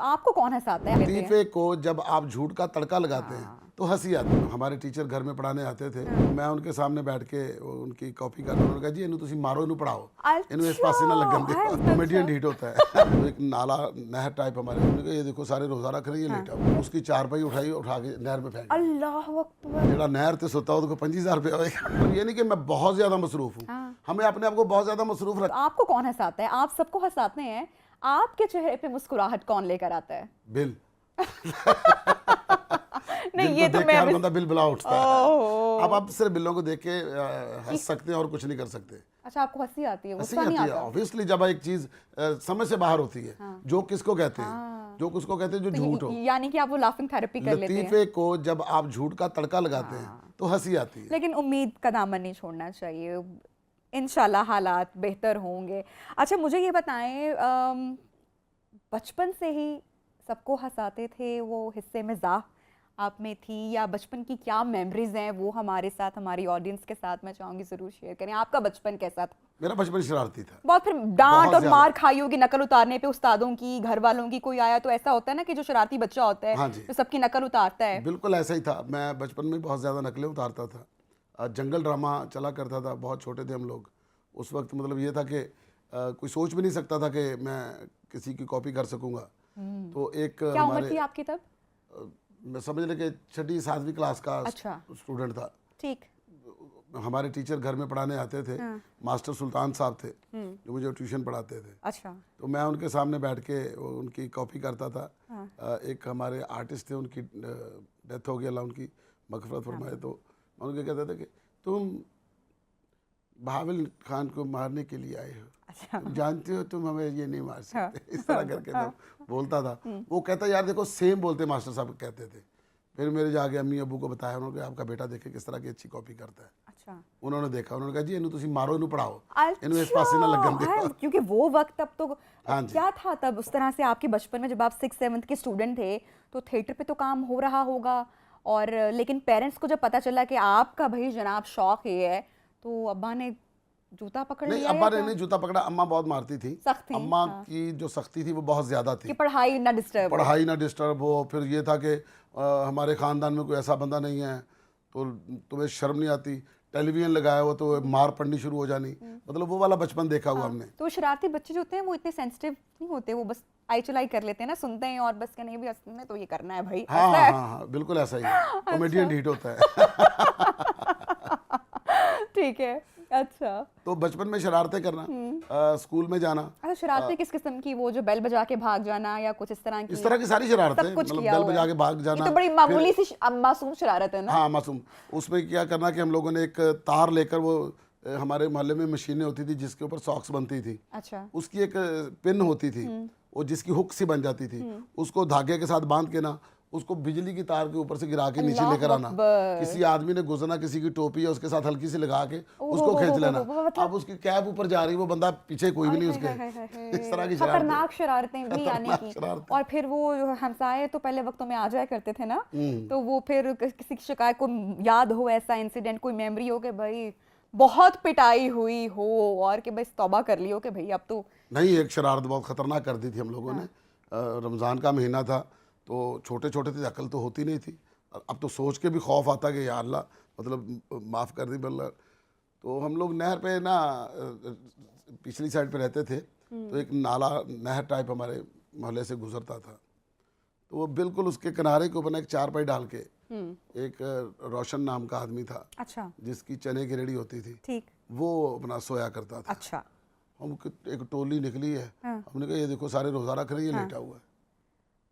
आपको कौन हंसाता है? लतीफ़े को जब आप झूठ का तड़का लगाते हैं तो हंसी आती है। हमारे टीचर घर में पढ़ाने आते थे, मैं उनके सामने बैठ के उनकी कॉपी कर रहा, उन्होंने कहा जी इन्हें तुसी मारो इन्हें पढ़ाओ, इन्हें इस पासे ना लगन दे। कॉमेडियन ढीठ होता है। तो एक नाला नहर टाइप हमारे, उन्होंने कहा ये देखो सारे रोजा रख रहे हैं, ये लेटा उसकी चारपाई उठाई, उठा के नहर में फेंक। अल्लाह अकबर। जेड़ा नहर ते सोता उसको 25,000 रुपया होगा। ये नहीं कि मैं बहुत ज्यादा मसरूफ हूँ, हमें अपने आप को बहुत ज्यादा मसरूफ रख। आपको कौन हंसाता है? आप सबको हंसाते हैं, आपके चेहरे पे मुस्कुराहट कौन लेकर आता है? बिल नहीं, ये तो मैं हर बंदा बिल बुला उठता है। अब आप सिर्फ बिलों को देख के हंस सकते हैं और कुछ नहीं कर सकते। अच्छा, आपको हंसी आती है? हंसी आती है ऑब्वियसली जब एक चीज समझ से बाहर होती है। जो किसको कहते हैं, जो किसको कहते हैं जो झूठ हो। यानी कि आप वो लाफिंग थेरेपी कर लेते हैं। लतीफे को जब आप झूठ का तड़का लगाते हैं तो हंसी आती है। लेकिन उम्मीद का दामन नहीं छोड़ना चाहिए, इंशाल्लाह हालात बेहतर होंगे। अच्छा, मुझे ये बताएं, बचपन से ही सबको हंसाते थे, वो हिस्से मज़ाक आप में थी, या बचपन की क्या मेमोरीज हैं वो हमारे साथ, हमारी ऑडियंस के साथ मैं चाहूंगी ज़रूर शेयर करें। आपका बचपन कैसा था? मेरा बचपन शरारती था बहुत। फिर डांट और मार खाई होगी नकल उतारने पे, उस्तादों की, घर वालों की? कोई आया तो ऐसा होता है ना कि जो शरारती बच्चा होता है, हाँ जो सबकी नकल उतारता है। बिल्कुल ऐसा ही था। मैं बचपन में बहुत ज़्यादा नकलें उतारता था। जंगल ड्रामा चला करता था, बहुत छोटे थे हम लोग उस वक्त। मतलब ये था कि कोई सोच भी नहीं सकता था कि मैं किसी की कॉपी कर सकूंगा। तो एक क्या उम्र थी आपकी तब? मैं समझ लें कि 6ठी 7वीं क्लास का स्टूडेंट था। ठीक। हमारे टीचर घर में पढ़ाने आते थे, मास्टर सुल्तान साहब थे जो मुझे ट्यूशन पढ़ाते थे। अच्छा। तो मैं उनके सामने बैठ के उनकी कॉपी करता था। एक हमारे आर्टिस्ट थे, उनकी डेथ हो गई, अल्लाह उनकी मग़फ़िरत फरमाए। तो मैं उनके कहता था कि तुम बहावल खान को मारने के लिए आए हो। अच्छा। तुम जानते हो तुम हमें ये नहीं मार सकते। इस तरह करके तो बोलता था। वो कहता यार देखो सेम बोलते मास्टर साहब कहते थे। फिर मेरे जाके अम्मी अबू को बताया, उन्होंने कहा आपका बेटा देखे किस तरह की अच्छी कॉपी करता है। अच्छा। उन्होंने देखा, उन्होंने कहा जी इन्हें तुसी मारो, इन्हें पढ़ाओ, इन्हें इस पासे ना लगन दे। क्योंकि वो वक्त तब तो क्या था तब उस तरह से आपके बचपन में, जब आप 6th-7th के स्टूडेंट थे तो थिएटर पे तो काम हो रहा होगा, और लेकिन पेरेंट्स को जब पता चला कि आपका भाई जनाब शौक ये है, तो अब्बा ने जूता पकड़ लिया? अब्बा ने नहीं जूता पकड़ा, अम्मा बहुत मारती थी। अम्मा की जो सख्ती थी वो बहुत ज्यादा थी कि पढ़ाई ना डिस्टर्ब हो। फिर ये था कि हमारे खानदान में कोई ऐसा बंदा नहीं है तो तुम्हें शर्म नहीं आती, टेलीविजन लगाया हो तो मार पड़नी शुरू हो जानी। मतलब वो वाला बचपन देखा हुआ हमने। तो शरारती बच्चे जो होते हैं वो इतने सेंसिटिव नहीं होते, वो बस आई चलाई कर लेते हैं ना, सुनते हैं और बस नहीं भी हंसने तो ये करना है भाई। हाँ, बिल्कुल ऐसा ही है। कॉमेडियन ढीठ होता है। ठीक है। अच्छा, तो बचपन में शरारतें करना, स्कूल में जाना। अच्छा, शरारतें किस किस्म की? वो जो बेल बजा के भाग जाना या कुछ इस तरह की सारी शरारतें, मतलब बेल बजा के भाग जाना। ये तो बड़ी मामूली सी मासूम शरारत है ना। हाँ मासूम। उसमें क्या करना कि हम लोगों ने एक तार लेकर, वो हमारे मोहल्ले में मशीनें होती थी जिसके ऊपर सॉक्स बनती थी। अच्छा। उसकी एक पिन होती थी, वो जिसकी हुक सी बन जाती थी, उसको धागे के साथ बांध के ना उसको बिजली की तार के ऊपर से गिरा के नीचे लेकर आना। किसी आदमी ने गुजरना, किसी की टोपी है उसके साथ हल्की सी लगा के उसको खींच लेना। अब उसकी कैप ऊपर जा रही, वो बंदा पीछे कोई भी नहीं उसके। इस तरह की खतरनाक शरारतें भी आने की। और फिर वो हमसाए तो पहले वक्तों में आ जाया करते थे ना, तो वो फिर किसी की शिकायत को याद हो, ऐसा इंसिडेंट कोई मेमोरी हो कि भाई बहुत पिटाई हुई हो और कि बस तौबा कर लियो कि भाई अब तो नहीं। एक शरारत बहुत खतरनाक कर दी थी हम लोगों ने। रमज़ान का महीना था तो छोटे छोटे थे, अकल तो होती नहीं थी। अब तो सोच के भी खौफ आता कि या अल्लाह, मतलब माफ़ कर दी बल्ला। तो हम लोग नहर पे ना पिछली साइड पे रहते थे, तो एक नाला नहर टाइप हमारे मोहल्ले से गुजरता था। तो वो बिल्कुल उसके किनारे के ऊपर एक चारपाई डाल के एक रोशन नाम का आदमी था। अच्छा। जिसकी चने की रेडी होती थी। ठीक। वो अपना सोया करता था। अच्छा। हम एक टोली निकली है, हमने कहा ये देखो सारे रोजा रख रहे हैं, ये लेटा हुआ है।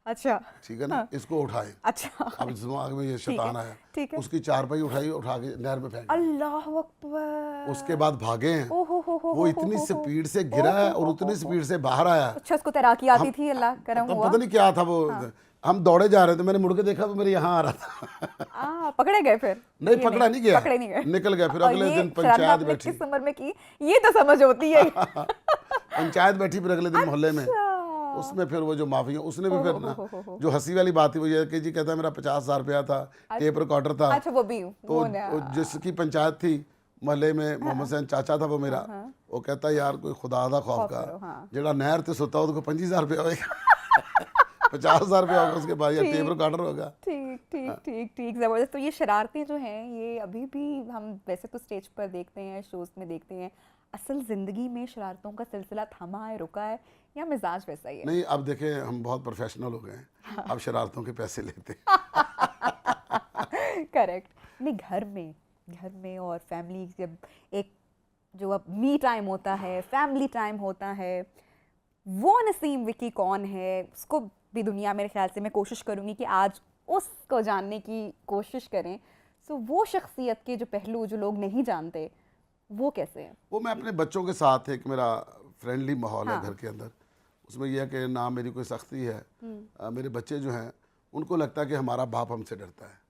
अच्छा। ठीक है ना। इसको उठाए। अच्छा। अब दिमाग में ये शैतान आया, ठीक है। उसकी चारपाई उठाई, उठा के नहर में फेंक। अल्लाह अकबर। उसके बाद भागे हैं। वो इतनी स्पीड से गिरा है और उतनी स्पीड से बाहर आया। अच्छा, उसको तैराकी आती थी, अल्लाह करम हुआ। पता नहीं क्या था वो। हम दौड़े जा रहे थे, मैंने मुड़ के देखा तो मेरे यहाँ आ रहा था। पकड़े गए फिर? नहीं, पकड़ा नहीं गया, पकड़े नहीं गए, निकल गया। फिर अगले दिन पंचायत बैठी। किस उम्र में की ये तो समझ होती है। पंचायत बैठी फिर अगले दिन मोहल्ले में। उसमें फिर वो जो माफी है उसने भी फिर ना, जो हंसी वाली बात है वो ये कि जी कहता है मेरा 50,000 रुपया था, टेप रिकॉर्डर था। अच्छा, वो भी तो जिसकी पंचायत थी मोहल्ले में, मोहम्मद हुसैन चाचा था वो मेरा, वो कहता यार कोई खुदा दा खौफ का जेड़ा नहर ते सोता उसको 25,000 रुपया होएगा। 50,000 रुपया होगा उसके पास या टेप ठीक रिकॉर्डर होगा। ठीक ठीक ठीक ठीक, ज़बरदस्त। तो ये शरारतें जो हैं ये अभी भी हम वैसे तो स्टेज पर देखते हैं, शोज़ में देखते हैं, असल ज़िंदगी में शरारतों का सिलसिला थमा है, रुका है, या मिजाज वैसा ही है? नहीं, अब देखें हम बहुत प्रोफेशनल हो गए हैं, अब शरारतों के पैसे लेते हैं। करेक्ट। नहीं, घर में और फैमिली, जब एक जो अब मी टाइम होता है, फैमिली टाइम होता है, वो नसीम विकी कौन है उसको भी दुनिया, मेरे ख्याल से मैं कोशिश करूँगी कि आज उसको जानने की कोशिश करें। सो वो शख्सियत के जो पहलू जो लोग नहीं जानते वो कैसे हैं? वो मैं अपने बच्चों के साथ, एक मेरा फ्रेंडली माहौल है हाँ। घर के अंदर, उसमें यह है कि ना मेरी कोई सख्ती है। मेरे बच्चे जो हैं उनको लगता है कि हमारा बाप हमसे डरता है।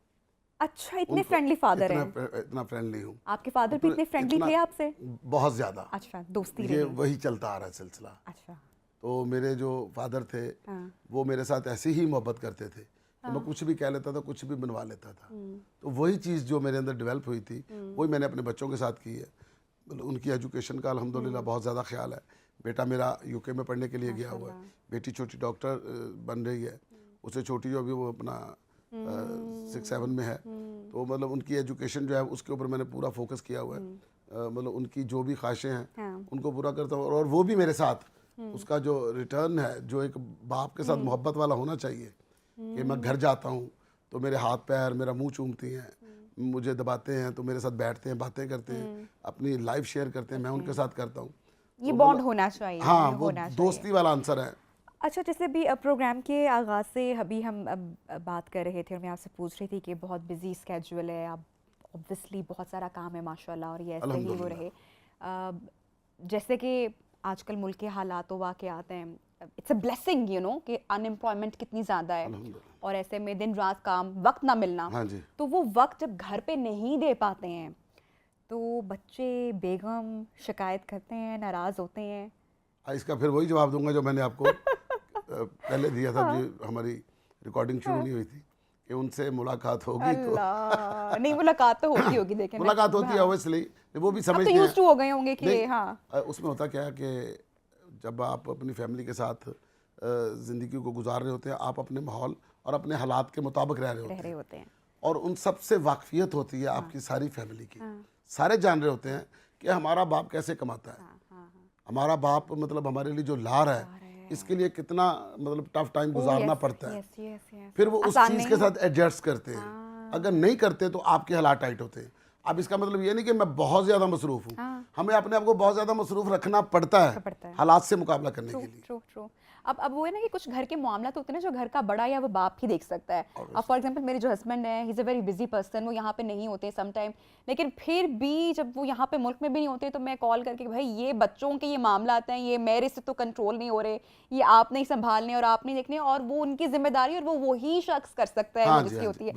अच्छा, इतने उनको फ्रेंडली फादर हैं? इतना फ्रेंडली हूँ। आपके फादर भी इतने फ्रेंडली थे आपसे? बहुत ज़्यादा। अच्छा, दोस्ती ये रही। वही चलता आ रहा है सिलसिला। अच्छा। तो मेरे जो फादर थे हाँ। वो मेरे साथ ऐसे ही मोहब्बत करते थे कि मैं कुछ भी कह लेता था, कुछ भी बनवा लेता था। तो वही चीज़ जो मेरे अंदर डेवलप हुई थी वही मैंने अपने बच्चों के साथ की है। मतलब उनकी एजुकेशन का अल्हम्दुलिल्लाह बहुत ज़्यादा ख्याल है। बेटा मेरा यूके में पढ़ने के लिए गया हुआ है, बेटी छोटी डॉक्टर बन रही है, उससे छोटी जो अभी वो अपना 6-7 में है। तो मतलब उनकी एजुकेशन जो है उसके ऊपर मैंने पूरा फोकस किया हुआ है। मतलब उनकी जो भी ख्वाहिशें हैं हाँ। उनको पूरा करता हूँ, और वो भी मेरे साथ उसका जो रिटर्न है, जो एक बाप के साथ मोहब्बत वाला होना चाहिए, कि मैं घर जाता हूँ तो मेरे हाथ पैर, मेरा मुंह चूमती हैं, मुझे दबाते हैं, तो मेरे साथ बैठते हैं, बातें करते हैं, अपनी लाइफ शेयर करते हैं, मैं उनके साथ करता हूँ। ये तो बॉन्ड मतलब- होना चाहिए। हाँ, ये वो होना चाहिए। दोस्ती वाला आंसर है। अच्छा, जैसे भी प्रोग्राम के आगाज़ से अभी हम अब बात कर रहे थे और मैं आपसे पूछ रही थी कि बहुत बिजी स्केड्यूल है, अब ऑब्वियसली बहुत सारा काम है माशाल्लाह, और ये ऐसे ही वो अल्हम्दुलिल्लाह। रहे। जैसे कि आजकल मुल्क के हालात वाक़ आते हैं, इट्स अ ब्लेसिंग कि अनएम्प्लॉयमेंट कितनी ज़्यादा है, अल्हम्दुलिल्लाह। और ऐसे में दिन रात काम, वक्त ना मिलना, हाँ जी। तो वो वक्त जब घर पे नहीं दे पाते हैं तो बच्चे, बेगम शिकायत करते हैं, नाराज़ होते हैं। इसका फिर वही जवाब दूंगा जो मैंने आपको पहले दिया था, जो हमारी रिकॉर्डिंग शुरू नहीं हुई थी, कि उनसे मुलाकात होगी तो अल्लाह, नहीं मुलाकात तो होती होगी, देखें ना। मुलाकात होती है ऑब्वियसली, वो भी अब समझते तो हैं। यूज्ड टू हो गए होंगे कि नहीं, हाँ। उसमें होता क्या है कि जब आप अपनी फैमिली के साथ ज़िंदगी को गुजार रहे होते हैं, आप अपने माहौल और अपने हालात के मुताबिक रह रहे होते हैं, होते हैं। और उन सब से वाकफियत होती है आपकी सारी फैमिली की। सारे जान रहे होते हैं कि हमारा बाप कैसे कमाता है, हमारा बाप मतलब हमारे लिए जो ला रहा है, इसके लिए कितना मतलब टफ टाइम गुजारना पड़ता है। फिर वो उस चीज़ के साथ एडजस्ट करते हैं। अगर नहीं करते तो आपके हालात टाइट होते हैं। अब इसका मतलब ये नहीं कि मैं बहुत ज़्यादा मसरूफ़ हूँ, हमें अपने आप को बहुत ज़्यादा मसरूफ़ रखना पड़ता है हालात से मुकाबला करने के लिए। True true. अब वो है ना कि कुछ घर के मामला तो होते हैं ना जो घर का बड़ा या वो बाप ही देख सकता है। अब फॉर एग्जांपल मेरे जो हस्बैंड है, he is a very busy person, वो यहाँ पे नहीं होते सम टाइम, लेकिन फिर भी जब वो यहाँ पे मुल्क में भी नहीं होते तो मैं कॉल करके, भाई ये बच्चों के ये मामला आते हैं, ये मेरे से तो कंट्रोल नहीं हो रहे, ये आप नहीं संभालने और आप नहीं देखने, और वो उनकी जिम्मेदारी और वो वही शख्स कर सकता है हाँ वो जी, जिसकी हाँ होती जी। है।